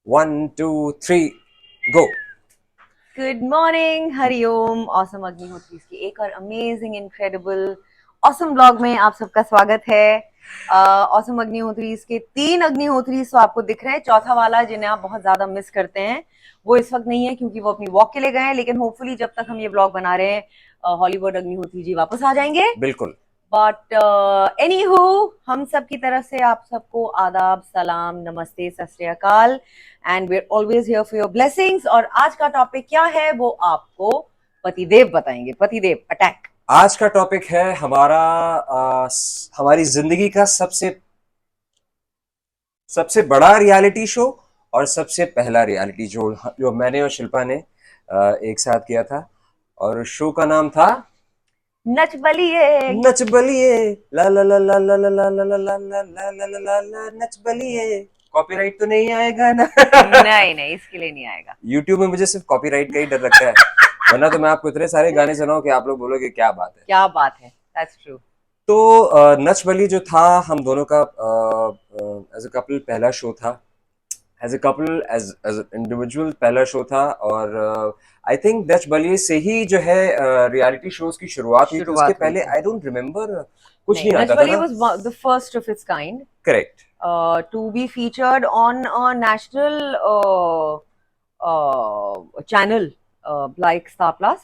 One two three go. Good morning, Hariom. Awesome Agnihotri की एक और अमेजिंग इनक्रेडिबल ऑसम ब्लॉग में आप सबका स्वागत है। ऑसम अग्निहोत्री के 3 अग्निहोत्री तो आपको दिख रहे हैं। चौथा वाला जिन्हें आप बहुत ज्यादा मिस करते हैं वो इस वक्त नहीं है क्योंकि वो अपनी वॉक के लिए गए हैं, लेकिन होपफुली जब तक हम ये ब्लॉग बना रहे हैं हॉलीवुड अग्निहोत्री जी वापस आ जाएंगे। बिल्कुल। बट एनीहू, हम सब की तरफ से आप सबको आदाब, सलाम, नमस्ते, सत श्री अकाल and we are always here for your blessings. और आज का टॉपिक क्या है वो आपको पतिदेव बताएंगे। पतिदेव अटैक। आज का टॉपिक है हमारी जिंदगी का सबसे सबसे बड़ा रियलिटी शो और सबसे पहला रियलिटी शो जो मैंने और शिल्पा ने एक साथ किया था। और शो का नाम था नच बलिए। नच बलिए। ला ला ला ला ला ला ला ला ला ला ला ला ला ला ला ला नच बलिए। कॉपीराइट तो नहीं आएगा ना? नहीं नहीं, इसके लिए नहीं आएगा। यूट्यूब में मुझे सिर्फ कॉपीराइट का ही डर लगता है, वरना तो मैं आपको इतने सारे गाने सुनाऊं कि आप लोग बोलोगे क्या बात है। क्या बात है, दैट्स ट्रू। तो नच बली जो था हम दोनों का एज अ कपल पहला शो था। As a couple, as individual पहला शो था। और आई थिंक नच बली से ही जो है रियलिटी शोज की शुरुआत हुई थी। उसके शुरुआत हुई पहले थी। आई डोंट रिमेम्बर, कुछ नहीं, नहीं नच आता था बलिए ना। Was the first of its kind correct. to be featured on a national channल like Star Plus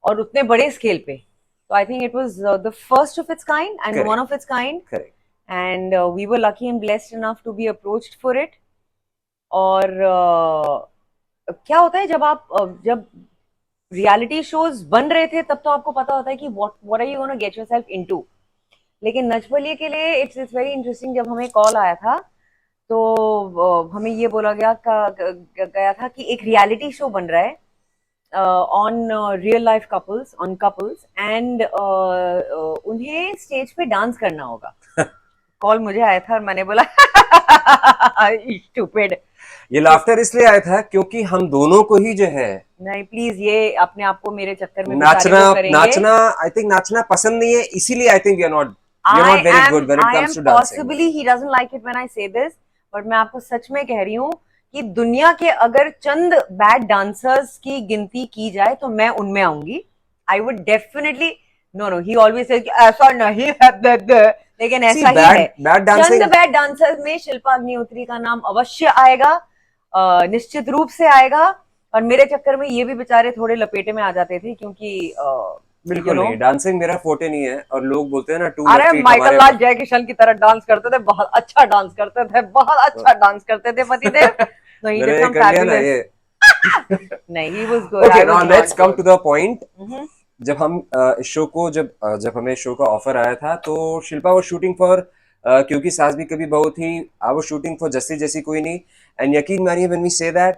और उतने बड़े स्केल पे। तो I think it was the first of its kind and one correct. Of its kind correct. And we were lucky and blessed enough to be approached for it. और क्या होता है जब जब रियलिटी शोज बन रहे थे तब तो आपको पता होता है कि what are you gonna get yourself into. लेकिन नच बलिए के लिए इट्स वेरी इंटरेस्टिंग। जब हमें कॉल आया था तो हमें ये बोला गया था कि एक रियलिटी शो बन रहा है on real life couples, on couples and उन्हें स्टेज पे डांस करना होगा। कॉल मुझे आया था और मैंने बोला स्टूपिड। ये लाफ्टर इसलिए आया था क्योंकि हम दोनों को ही जो है नहीं प्लीज, ये अपने आप को मेरे चक्कर में बेचारे नाचना वो करेंगे। नाचना आई थिंक नाचना पसंद नहीं है, इसीलिए I think we are I not very am good when it I am comes to dancing. Possibly he doesn't like it when I say this, but मैं आपको सच में कह रही हूँ कि दुनिया के अगर चंद बैड डांसर्स की गिनती की जाए तो मैं उनमें आऊंगी। I would definitely. No no, he always says ऐसा नहीं है लेकिन सी ऐसा ही बैड है। बैड चंद डांसिंग। बैड डांसर्स में शिल्पा अग्निहोत्री का नाम अवश्य आएगा, निश्चित रूप से आएगा। और मेरे चक्कर में ये भी बेचारे थोड़े लपेटे में आ जाते थे क्योंकि बिल्कुल नहीं, डांसिंग मेरा फोटे नहीं है। और लोग बोलते हैं ना टू लेफ्ट अरे फीट माइकल हमारे लाल जय किशन की तरह डांस करते थे, बहुत अच्छा डांस करते थे, बहुत अच्छा डांस करते थे पतिदेव। No, he did मैंने ये some कर लिया ना fabulous. ये। नहीं, he was good. Okay, I now was let's not come good. To the point. Mhm. जब हम इस शो को जब हमें शो का ऑफर आया था तो शिल्पा वो शूटिंग फॉर क्योंकि सास भी कभी बहू थी। I was shooting for Jassi Jaissi Koi Nahin. And यकीन मानिए when we say that,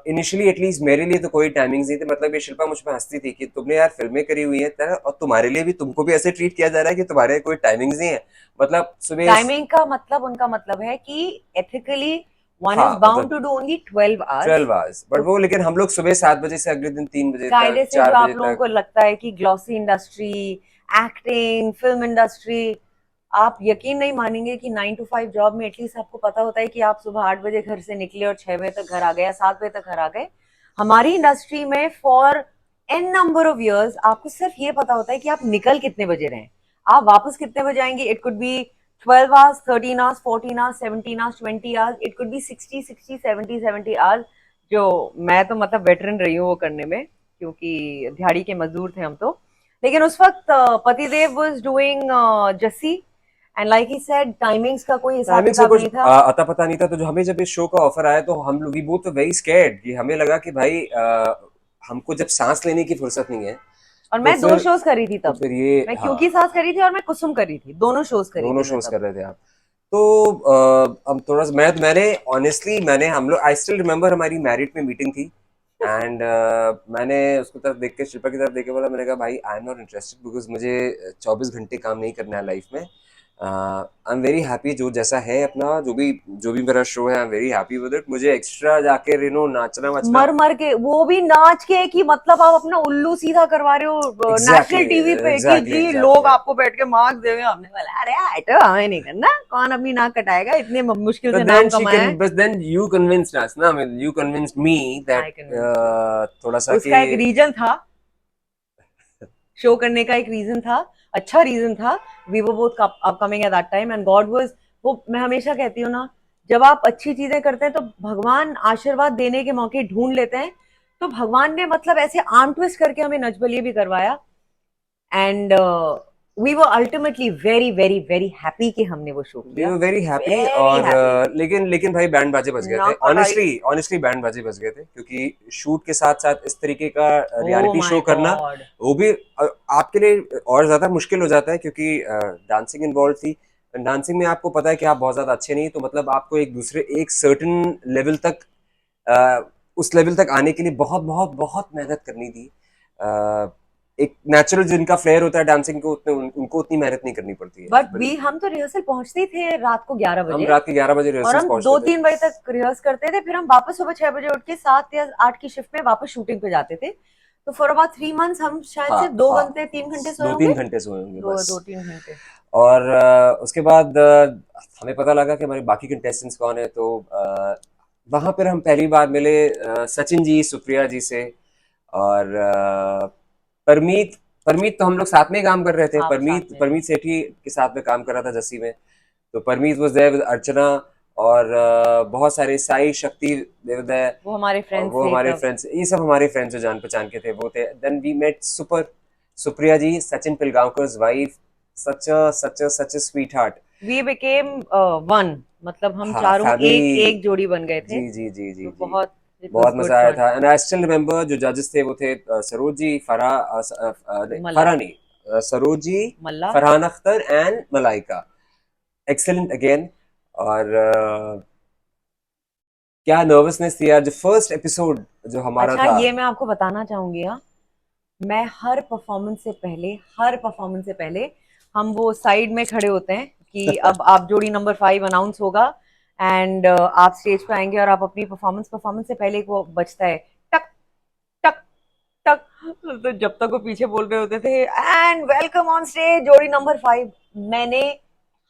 initially at least मेरे लिए तो कोई टाइमिंग्स नहीं थे। मतलब ये शिल्पा मुझ पे हंसती थी कि तुमने यार फिल्में करी हुई है तेरा, और तुम्हारे लिए भी तुमको भी ऐसे ट्रीट किया जा रहा है कि तुम्हारे कोई टाइमिंग्स नहीं है। मतलब सुबह। टाइमिंग का मतलब उनका मतलब है कि एथिकली वन इज हाँ बाउंड मतलब to do only 12 hours. 12 hours, but तो वो लेकिन हम लोग सुबह 7 बजे से अगले दिन 3 बजे तक, कायदे से जो 4 बजे आप लोगों तक। को लगता है कि glossy industry, acting, film industry, आप यकीन नहीं मानेंगे कि 9 to 5 जॉब में एटलीस्ट आपको पता होता है कि आप सुबह 8 बजे घर से निकले और 6 बजे तक घर आ गए या 7 बजे तक घर आ गए। हमारी इंडस्ट्री में for an number of years आपको सिर्फ ये पता होता है कि आप निकल कितने बजे रहे, आप वापस कितने बजे आएंगे। It could be 12 hours, 13 hours, 14 hours, 17 hours, 20 hours, it could be 60, 60, 70, 70 hours. जो मैं तो मतलब वेटरन रही हूँ वो करने में, क्योंकि दिहाड़ी के मजदूर थे हम तो। लेकिन उस वक्त पतिदेव was doing Jassi and like he said timings का कोई हिसाब टाइमिंग से किताब कुछ नहीं था। अता पता नहीं था। तो जो हमें जब इस शो का ऑफर आया तो हम लोग वी बोथ वेरी स्कैर्ड कि हमें लगा कि भाई हमको जब सांस लेने की फुर्सत नहीं है और तो मैं दो फिर शोज करी थी तो तब। फिर ये मैं हाँ। क्योंकि सास करी थी और मैं कुसुम करी थी, दोनों शोज करी दोनों थी मैं शोज तब। कर रहे थे आप। तो अब थोड़ा सा मैंने ऑनेस्टली मैंने हम लोग आई स्टिल रिमेम्बर हमारी मैरिट में मीटिंग थी। एंड मैंने उसको तरफ देख के, शिल्पा की तरफ देख के बोला, मैंने कहा भाई I am not interested because मुझे 24 घंटे काम नहीं करना है लाइफ में। आई एम वेरी हैप्पी जो जैसा है अपना, जो भी मेरा शो है, I am very happy with it. मुझे एक्स्ट्रा जाके नाचना वाचना। मर मर के, वो भी नाच के, कि मतलब आप अपना उल्लू सीधा करवा रहे हो नेशनल एग्जैक्टली टीवी पे, कि एग्जैक्टली जी लोग एग्जैक्टली। आपको बैठ के मार्क्स देंगे। हमने बोला अरे हटो, हमें नहीं करना, कौन अपनी नाक कटाएगा, इतने मुश्किल से नाम कमाया है। But then you convinced us, ना? I mean, you convinced me that I convince you. थोड़ा सा कि उसका एक रीजन था, शो करने का एक रीजन था, अच्छा रीजन था। We were both upcoming at that time and god was, वो मैं हमेशा कहती हूँ ना, जब आप अच्छी चीजें करते हैं तो भगवान आशीर्वाद देने के मौके ढूंढ लेते हैं। तो भगवान ने मतलब ऐसे आर्म ट्विस्ट करके हमें नच बलिए भी करवाया। And we were ultimately very very very happy कि हमने वो शो we किया। were very happy। वेरी और हैप्पी। लेकिन भाई बैंड बाजे बज गए ना थे, कटाई। ऑनेस्टली ऑनेस्टली बैंड बाजे बज गए थे, क्योंकि शूट के साथ साथ इस तरीके का ओ रियलिटी माय शो करना, गॉड। वो भी आपके लिए और ज्यादा मुश्किल हो जाता है, क्योंकि डांसिंग इन्वॉल्व थी। डांसिंग में आपको पता है कि आप बहुत ज्यादा अच्छे नहीं, तो मतलब आपको एक सर्टेन लेवल तक, अ, उस लेवल तक आने के लिए बहुत बहुत बहुत मेहनत करनी थी। अ, एक नेचुरल जिनका फ्लेयर होता है डांसिंग को, उनको उतनी मेहनत नहीं करनी पड़ती है। बट वी, हम तो रिहर्सल पहुंचते ही थे रात को 11 हम बजे, रात के 11 बजे और रिहर्सल्स हम पहुंचते दो थे। तीन बजे तक रिहर्स करते थे, फिर हम वापस सुबह 6 बजे उठ के 7 या 8 की शिफ्ट में वापस शूटिंग पे जाते थे। तो फॉर अबाउट 3 मंथ्स हम शायद हाँ से दो हाँ, घंटे 3 घंटे सोए दो होंगे। तीन घंटे सोए होंगे दो बस। दो तीन घंटे। और उसके बाद हमें पता लगा कि हमारे बाकी कंटेस्टेंट्स कौन है, तो वहां पर हम पहली बार मिले सचिन जी, सुप्रिया जी से। और परमीत परमीत तो हम लोग साथ में ही काम कर रहे थे। आप साथ परमीत में थे। परमीत सेठी के साथ में काम कर रहा था जस्सी में। तो परमीत वॉज देयर विद अर्चना, और बहुत सारे साई शक्ति देवदय, वो हमारे और फ्रेंड्स वो थे हमारे तब। फ्रेंड्स, ये सब हमारे फ्रेंड्स जो जान पहचान के थे वो थे। Then we met Supriya ji, Sachin Pilgaonkar's wife, such a sweet heart. We became one, मतलब हम हाँ, चारों फैमिली। एक एक जोड़ी बन गए थे। जी जी जी जी तो जी। बहुत, इट वाज बहुत गुड मजा आया फन। था। एंड आई स्टिल रिमेम्बर जो जजेस थे वो थे सरोज जी, मल्ला। फराह नहीं, सरोज जी, मल्ला। Farhan Akhtar and Malaika. Excellent again. और क्या नर्वसनेस थी यार, जो फर्स्ट एपिसोड जो हमारा अच्छा, था। ये मैं आपको बताना चाहूंगी। हाँ, मैं हर परफॉर्मेंस से पहले हम वो साइड में खड़े होते हैं कि अब आप जोड़ी नंबर 5 अनाउंस होगा, एंड आप स्टेज पे आएंगे, और आप अपनी परफॉर्मेंस परफॉर्मेंस से पहले एक वो बजता है, टक टक टक। तो जब तक वो पीछे बोल रहे होते थे एंड वेलकम ऑन स्टेज जोड़ी नंबर 5, मैंने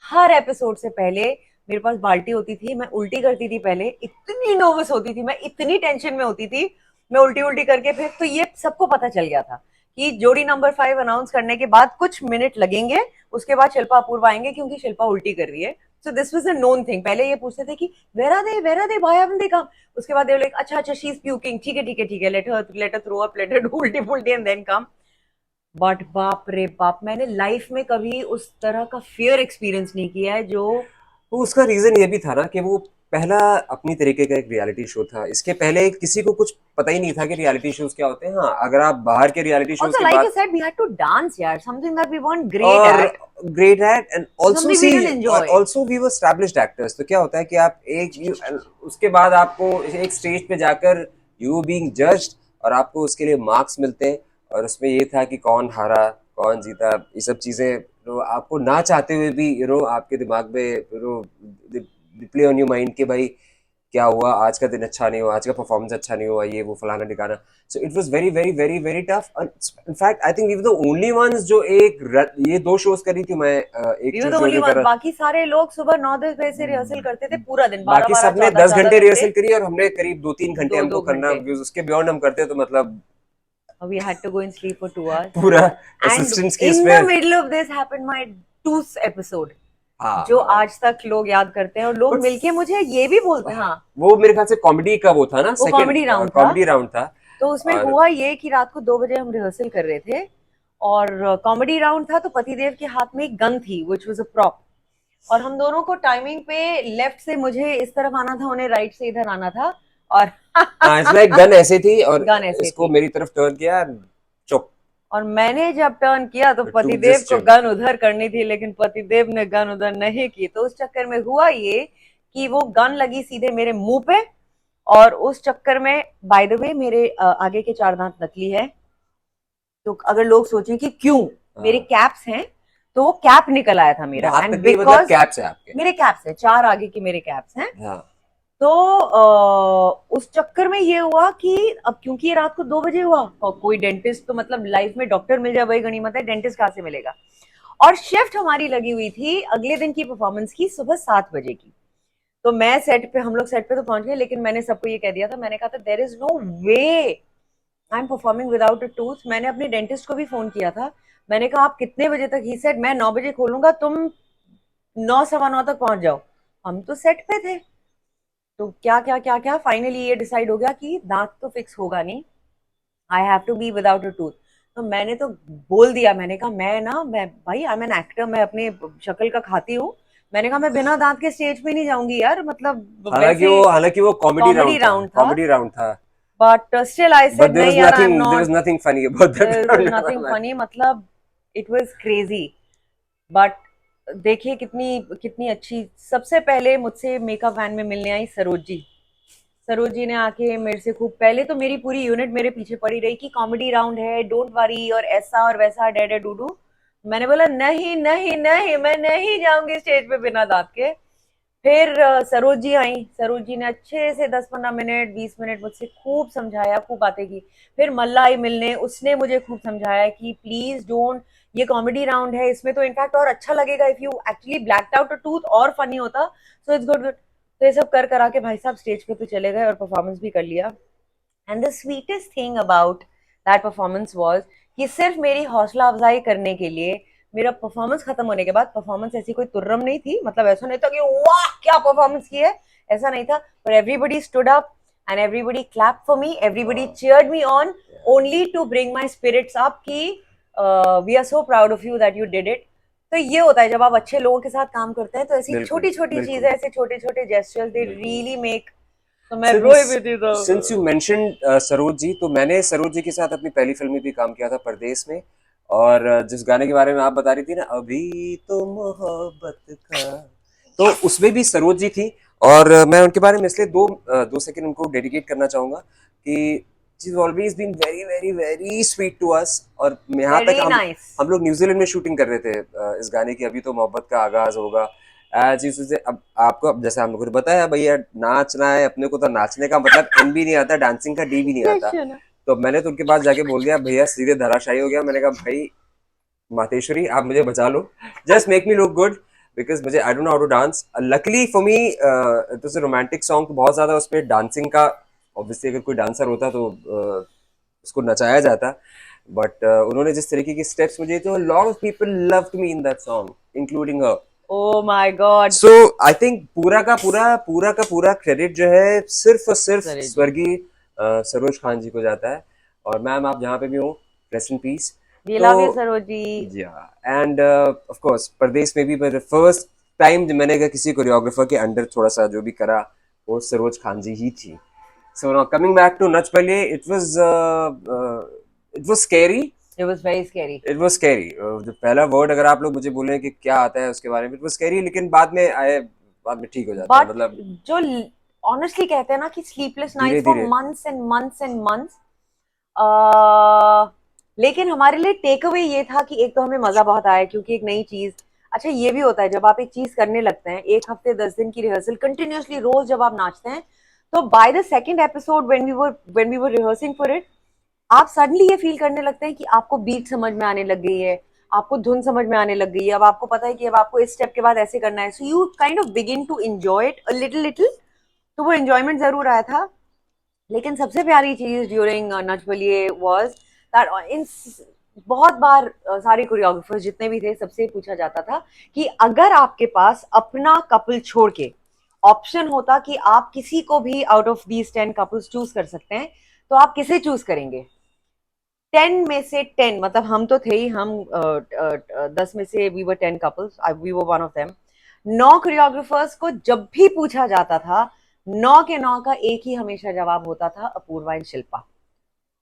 हर एपिसोड से पहले, मेरे पास बाल्टी होती थी, मैं उल्टी करती थी पहले, इतनी नर्वस होती थी मैं, इतनी टेंशन में होती थी, मैं उल्टी उल्टी करके, फिर तो ये सबको पता चल गया था कि जोड़ी नंबर 5 अनाउंस करने के बाद कुछ मिनट लगेंगे, उसके बाद शिल्पा अपूर्वा आएंगे, क्योंकि शिल्पा उल्टी कर रही है। So this was a known thing. पहले ये पूछते थे कि where are they why haven't they come. उसके बाद दे वर लाइक अच्छा अच्छा शी इज प्यूकिंग, ठीक है ठीक है ठीक है, let her throw up, let her do उल्टी फुल्टी एंड देन कम। बट बाप रे बाप, मैंने लाइफ में कभी उस तरह का फियर एक्सपीरियंस नहीं किया है जो। तो उसका रीजन ये भी था ना कि वो पहला अपनी तरीके का एक रियलिटी शो था। इसके पहले किसी को कुछ पता ही नहीं था कि रियलिटी शोज क्या होते हैं। हाँ, अगर आप बाहर के रियलिटी शोज Also, की like I बात, said, we had to dance, यार, something that we weren't great और at, great at and also something we see, didn't और enjoy. Also we were established actors. तो क्या होता है कि आप उसके बाद आपको एक स्टेज पे जाकर यू बीइंग जज्ड, और आपको उसके लिए मार्क्स मिलते हैं। और उसमें ये था कि कौन हारा, कौन जीता, ये सब चीजें तो आपको ना चाहते हुए भी आपके दिमाग में प्ले ऑन योर माइंड कि भाई क्या हुआ, आज का दिन अच्छा नहीं हुआ, आज का परफॉर्मेंस अच्छा नहीं हुआ, ये वो फलाना ठिकाना। So it was very very very very tough. In fact I think we were the only ones जो ये दो शोज करी थी। मैं एक We were जो the जो only जो ones. करा, बाकी सारे लोग सुबह 9-10 बजे से रिहर्सल करते थे पूरा दिन, बारह बाकी बारह सबने चौदह 10 घंटे चौदह घंटे रिहर्सल करी, और हमने करीब 2-3 घंटे दो हमको दो करना, घंटे because उसके बियॉन्ड हम करते तो मतलब We had to go and sleep for 2 hours. पूरा And असिस्टेंट्स की in the इसमें। middle of this happened my 2th episode, हाँ जो हाँ। आज तक लोग याद करते हैं, और लोग बट मिलके मुझे ये भी बोलते हैं। हाँ, वो मेरे ख्याल से कॉमेडी का वो था ना, वो सेकंड कॉमेडी राउंड था। कॉमेडी राउंड था। तो उसमें और हुआ ये कि रात को 2 बजे हम रिहर्सल कर रहे थे, और कॉमेडी राउंड था, तो पतिदेव के हाथ में एक गन थी विच वाज अ प्रॉप, और हम दोनों को टाइमिंग पे लेफ्ट से मुझे इस तरफ आना था, उन्हें राइट से इधर आना था, और इट्स लाइक गन ऐसे थी, और गन ऐसे इसको थी। मेरी तरफ टर्न किया, चुप, और मैंने जब टर्न किया तो टू पतिदेव जस्ट को चिल। गन उधर करनी थी, लेकिन पतिदेव ने गन उधर नहीं की, तो उस चक्कर में हुआ ये कि वो गन लगी सीधे मेरे मुंह पे, और उस चक्कर में, बाय द वे, मेरे आगे के 4 दांत नकली है। तो अगर लोग सोचें कि क्यों, मेरे कैप्स हैं, तो वो कैप निकल आया था मेरा, हाथ एंड तक नहीं, मतलब बिकॉज कैप्स है आपके। मेरे कैप्स है, 4 आगे की मेरे कैप्स हैं। हाँ। तो उस चक्कर में ये हुआ कि अब क्योंकि ये रात को 2 बजे हुआ, और कोई डेंटिस्ट तो मतलब लाइफ में डॉक्टर मिल जाए वही गनीमत है, डेंटिस्ट कहाँ से मिलेगा। और शिफ्ट हमारी लगी हुई थी अगले दिन की परफॉर्मेंस की सुबह 7 बजे की। तो मैं सेट पे, हम लोग सेट पे तो पहुंच गए, लेकिन मैंने सबको ये कह दिया था, मैंने कहा था there is no way I am performing without a tooth. मैंने अपने डेंटिस्ट को भी फोन किया था, मैंने कहा आप कितने बजे तक, ही सेड मैं 9 बजे खोलूंगा, तुम 9 सवा 9 तक पहुंच जाओ। हम तो सेट पे थे। तो क्या क्या क्या क्या फाइनली ये डिसाइड हो गया कि दांत तो फिक्स होगा नहीं, I have to be without a tooth. तो मैंने तो बोल दिया, मैंने कहा मैं भाई आई एम एन एक्टर, मैं अपने शक्ल का खाती हूँ। मैंने कहा मैं बिना दांत के स्टेज पे नहीं जाऊंगी यार, मतलब वैसे हालांकि वो कॉमेडी कॉमेडी राउंड था, राउंड था, कॉमेडी राउंड था। But still I but said नहीं यार, I am there not, was nothing funny about there was that. Nothing funny, मतलब इट वाज क्रेजी। बट देखिए कितनी कितनी अच्छी। सबसे पहले मुझसे मेकअप वैन में मिलने आई सरोज जी। सरोज जी ने आके मेरे से खूब, पहले तो मेरी पूरी यूनिट मेरे पीछे पड़ी रही कि कॉमेडी राउंड है, डोंट वरी, और ऐसा और वैसा, डेडे डूडू। मैंने बोला नहीं नहीं नहीं, मैं नहीं जाऊंगी स्टेज पे बिना दांत के। फिर सरोज जी आई, सरोज जी ने अच्छे से 10-15 मिनट 20 मिनट मुझसे खूब समझाया, खूब बातें की। फिर मल्ला आई मिलने, उसने मुझे खूब समझाया कि प्लीज डोंट, ये कॉमेडी राउंड है, इसमें तो इनफैक्ट और अच्छा लगेगा if you actually blacked out a tooth, और फनी होता, सो इट्स गुड गुड। तो ये सब कर करा के भाई साहब स्टेज पे तो चले गए और परफॉर्मेंस भी कर लिया। And the sweetest thing about that performance was कि सिर्फ मेरी हौसला अफजाई करने के लिए, मेरा परफॉर्मेंस खत्म होने के बाद, परफॉर्मेंस ऐसी कोई तुर्रम नहीं थी, मतलब ऐसा नहीं था कि वाह क्या परफॉर्मेंस की है, ऐसा नहीं था, पर everybody stood up and everybody clap for me, everybody cheered me on, only to bring my spirits up कि we are so proud of you that you did it. तो ये होता है जब आप अच्छे लोगों के साथ काम करते हैं, तो ऐसी बिल्कुल, छोटी छोटी चीजें, बिल्कुल, ऐसे छोटे छोटे जेस्चर्स, दे बिल्कुल। Really make. तो मैं रोई सिंस भी थी तो। Since you mentioned Saroj ji, तो मैंने सरोज जी के साथ अपनी पहली फिल्म में भी काम किया था, परदेस में। और जिस गाने के बारे में आप बता रही थी ना, अभी तो मोहब्बत का, तो उसमें भी सरोज जी थी। और मैं उनके बारे में इसलिए 2 सेकंड उनको डेडिकेट करना चाहूंगा कि she is always been very very very sweet to us. और यहाँ तक वेरी नाइस। हम लोग न्यूजीलैंड में शूटिंग कर रहे थे इस गाने की, अभी तो मोहब्बत का आगाज होगा। एज यू से, अब आपको, अब जैसे हमको तो बताया भैया नाचना है अपने को, तो नाचने का मतलब एन भी नहीं आता, डांसिंग का डी भी नहीं आता। कृष्ण। तो मैंने तो उनके पास जाके बोल दिया, भैया सीधे धराशायी हो गया। मैंने कहा भाई मातेश्वरी आप मुझे बचा लो, just make me look good, because मुझे I don't know how to dance. Luckily for me it was a romantic song, तो बहुत ज्यादा उस पर डांसिंग का, ऑब्वियसली अगर कोई डांसर होता तो उसको नचाया जाता। बट उन्होंने जिस तरीके की स्टेप्स मुझे, तो lot of people loved me in that song including her. Oh my God. So I think पूरा क्रेडिट जो है सिर्फ और सिर्फ सरे जी, स्वर्गीय सरोज खान जी को जाता है। और मैम आप जहाँ पे भी हो, रेस्ट इन पीस। वी तो लव यू सरोज जी। या एंड ऑफ कोर्स परदेश में भी मेरे फर्स्ट टाइम मैंने अगर किसी कोरियोग्राफर के अंडर थोड़ा सा जो भी करा, वो सरोज खान जी ही थी। So now coming back to Nach Baliye, it was scary. It was very scary. It was scary. जो पहला वर्ड अगर आप लोग मुझे बोले कि क्या आता है उसके बारे में, इट वाज स्कैरी, लेकिन बाद में ठीक हो जाता है, बट मतलब जो ऑनेस्टली कहते हैं ना कि स्लीपलेस धीरे नाइट्स फॉर धीरे। Months and months and months, लेकिन हमारे लिए टेक अवे ये था कि एक तो हमें मजा बहुत आया क्योंकि एक नई चीज। अच्छा ये भी होता है जब आप एक चीज करने लगते हैं, 1 हफ्ते 10 दिन की रिहर्सल कंटिन्यूअसली रोज जब आप नाचते हैं, तो by the second episode when we were rehearsing for it, आप सडनली ये फील करने लगते हैं कि आपको बीट समझ में आने लग गई है, आपको धुन समझ में आने लग गई है, अब आपको पता है कि अब आपको इस स्टेप के बाद ऐसे करना है, so you kind of begin to enjoy it a little little. तो वो एंजॉयमेंट जरूर आया था। लेकिन सबसे प्यारी चीज during Nach Baliye was that in बहुत बार सारे कोरियोग्राफर्स जितने भी थे सबसे पूछा जाता था कि अगर आपके पास अपना कपल छोड़ के ऑप्शन होता कि आप किसी को भी out of these 10 couples choose कर सकते हैं, तो आप किसे चूज करेंगे। 10 में से 10, मतलब हम तो थे ही, हम 10 में से we were 10 couples, we were one of them. 9 choreographers को जब भी पूछा जाता था, 9 के 9 का एक ही हमेशा जवाब होता था, Apurva and Shilpa.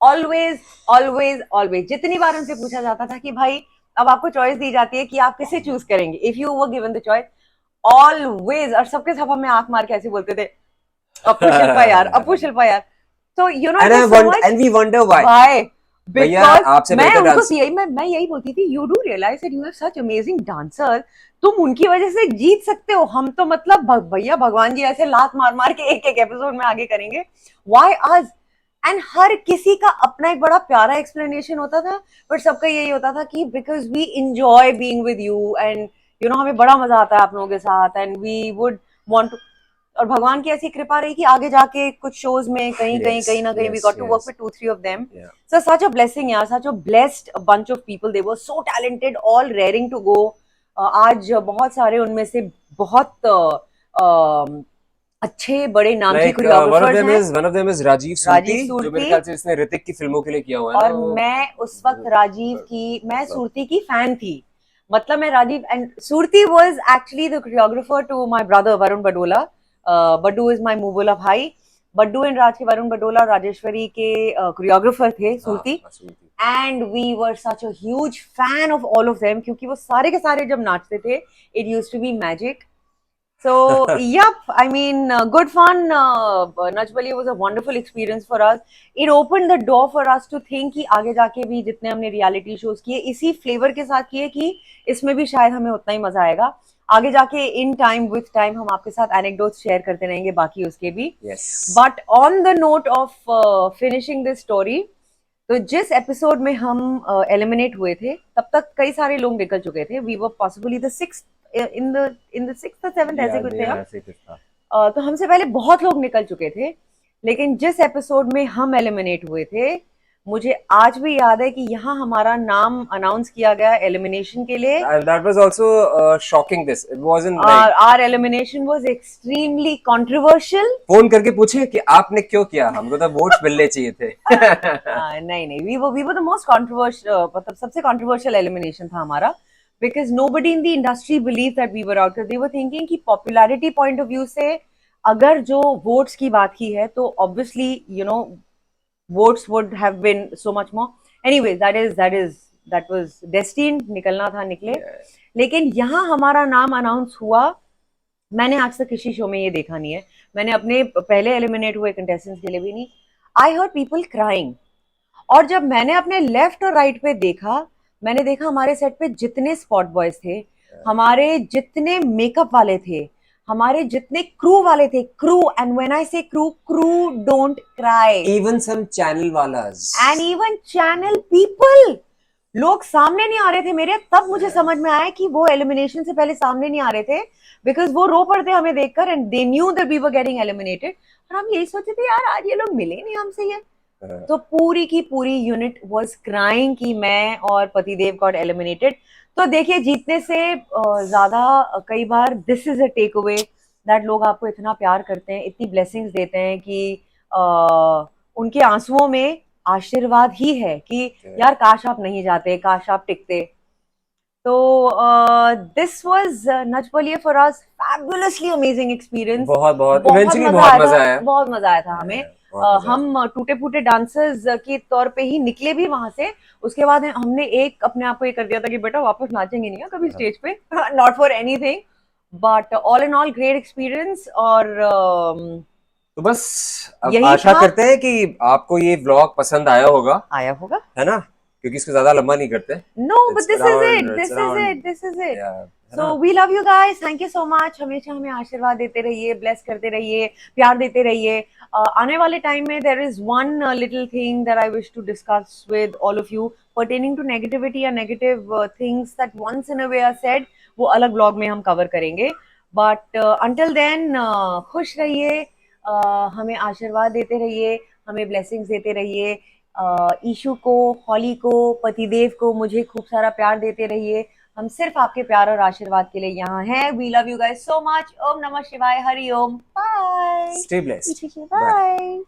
Always always always, जितनी बार उनसे पूछा जाता था कि भाई अब आपको चॉइस दी जाती है कि आप किसे चूज करेंगे, if you were given the choice, always, और सबके सब हमें आंख मार के ऐसे बोलते थे, अपू शिल्पा यार, अपू शिल्पा यार। तो you know it was so much and we wonder why. Why, भैया बिकॉज आपसे मैं बेहतर उनको डांस। यही मैं यही बोलती थी, you do realize that you have such amazing dancer, तुम उनकी वजह से जीत सकते हो, हम तो मतलब भैया भगवान जी ऐसे लात मार मार के एक एक एपिसोड में आगे करेंगे, व्हाई अस? एंड हर किसी का अपना एक बड़ा प्यारा एक्सप्लेनेशन होता था, बट सबका यही होता था कि because we enjoy being with you and you know हमें बड़ा मजा आता है आप लोगों के साथ and we would want to, और भगवान की ऐसी कृपा रही कि आगे जाके कुछ शोज में कहीं यस ना कहीं we yes got to work yes with 2-3 of them. या So such a blessing, yeah, such a blessed bunch of people. They were so talented, all raring to go. आज बहुत सारे उनमें से बहुत अच्छे बड़े नामची लाइक कोरियोग्राफर्स हैं. One of them is Rajiv Rajiv Surti, जो मेरे सूर्ति. ख्याल से इसने ऋतिक की फिल्मों के लिए किया हुआ है ना और मैं उस वक्त राजीव की, मैं मतलब सूर्ति की फैन थी, मतलब मैं Rajiv and Surti was actually the choreographer to my brother Varun Badola. Baddu is my मूवल of high. Baddu and Raj के वरुण बडोला और राजेश्वरी के कोरियोग्राफर थे हाँ Surti. Surti. And we were such a huge fan of all of them, क्योंकि वो सारे के सारे जब नाचते थे it used to be magic. So, yep, I mean, good fun. Nach Baliye was a wonderful experience for us. It opened the door for us to think कि आगे जाके भी जितने हमने रियलिटी शोज किए इसी फ्लेवर के साथ किए कि इसमें भी शायद हमें उतना ही मजा आएगा. आगे जाके इन टाइम विथ टाइम हम आपके साथ एनेक्डोट्स शेयर करते रहेंगे बाकी उसके भी. Yes but on the note of finishing this story, तो जिस एपिसोड में हम एलिमिनेट हुए थे तब तक कई सारे लोग निकल चुके थे. We were possibly the six in the sixth और सेवंथ, ऐसे कुछ थे हम. ऐसे कुछ था। तो हमसे पहले बहुत लोग निकल चुके थे, लेकिन जिस एपिसोड में हम एलिमिनेट हुए थे मुझे आज भी याद है कि यहाँ हमारा नाम अनाउंस किया गया एलिमिनेशन के लिए. And that was also shocking. This it wasn't like our elimination was extremely controversial. Phone करके पूछे कि आपने क्यों किया, हमको तो वोट्स मिलने चाहिए थे। नहीं, we were the most controversial, मतलब सबसे कंट्रोवर्शियल एलिमिनेशन था हमारा, because nobody in the industry believe that we were out. They were thinking कि पॉपुलैरिटी पॉइंट ऑफ व्यू से अगर जो वोट्स की बात की है तो obviously you know votes would have been so much more. Anyways that was destined, निकलना था निकले. लेकिन यहाँ हमारा नाम अनाउंस हुआ, मैंने आज तक किसी शो में ये देखा नहीं है, मैंने अपने पहले एलिमिनेट हुए कंटेस्टेंट्स के लिए भी नहीं. I heard people crying. और जब मैंने अपने लेफ्ट और राइट पे देखा, मैंने देखा हमारे सेट पे जितने स्पॉट बॉयज थे, हमारे जितने मेकअप वाले थे, हमारे जितने क्रू वाले थे, क्रू, एंड व्हेन आई से crew, crew don't cry. Even some channel walas. And even channel people, लोग सामने नहीं आ रहे थे मेरे. तब मुझे समझ में आया कि वो एलिमिनेशन से पहले सामने नहीं आ रहे थे, बिकॉज वो रो पड़ते हमें देखकर and they knew that we were getting eliminated. और हम यही सोचते थे यार आज ये लोग मिले नहीं हमसे ये. तो पूरी की पूरी यूनिट वाज क्राइंग कि मैं और पतिदेव गॉट एलिमिनेटेड. तो देखिए, जीतने से ज्यादा कई बार this is a take away, that लोग आपको इतना प्यार करते हैं, इतनी ब्लेसिंग्स देते हैं कि उनके आंसुओं में आशीर्वाद ही है कि यार काश आप नहीं जाते, काश आप टिकते. तो this was Nach Baliye for us, fabulously amazing experience. बहुत बहुत इवेंचुअली बहुत मजा आया, बहुत मजा आया था हमें. हम टूटे फूटे डांसर्स के तौर पे ही निकले भी वहां से. उसके बाद हमने एक अपने आप को ये कर दिया था कि बेटा वापस नाचेंगे नहीं कभी स्टेज पे, not for anything. But all in all great experience. और तो बस अब यही आशा था. करते हैं कि आपको ये व्लॉग पसंद आया होगा, आया होगा, है ना, क्योंकि इसको ज्यादा लंबा नहीं करते. No but this is it. So we love you guys. Thank you so much. हमेशा हमें आशीर्वाद देते रहिए, ब्लेस करते रहिए, प्यार देते रहिए. आने वाले टाइम में there is one little thing that I wish to discuss with all of you pertaining to negativity or negative things that once in a way are said. वो अलग ब्लॉग में हम कवर करेंगे. But until then खुश रहिए, हमें आशीर्वाद देते रहिए, हमें ब्लेसिंग्स देते रहिए. ईशु को, हॉली को, पतिदेव को, मुझे खूब सारा प्यार देते रहिए. हम सिर्फ आपके प्यार और आशीर्वाद के लिए यहाँ हैं. We love you guys so much. ओम नमः शिवाय, हरि ओम. बाय. Stay blessed. बाय.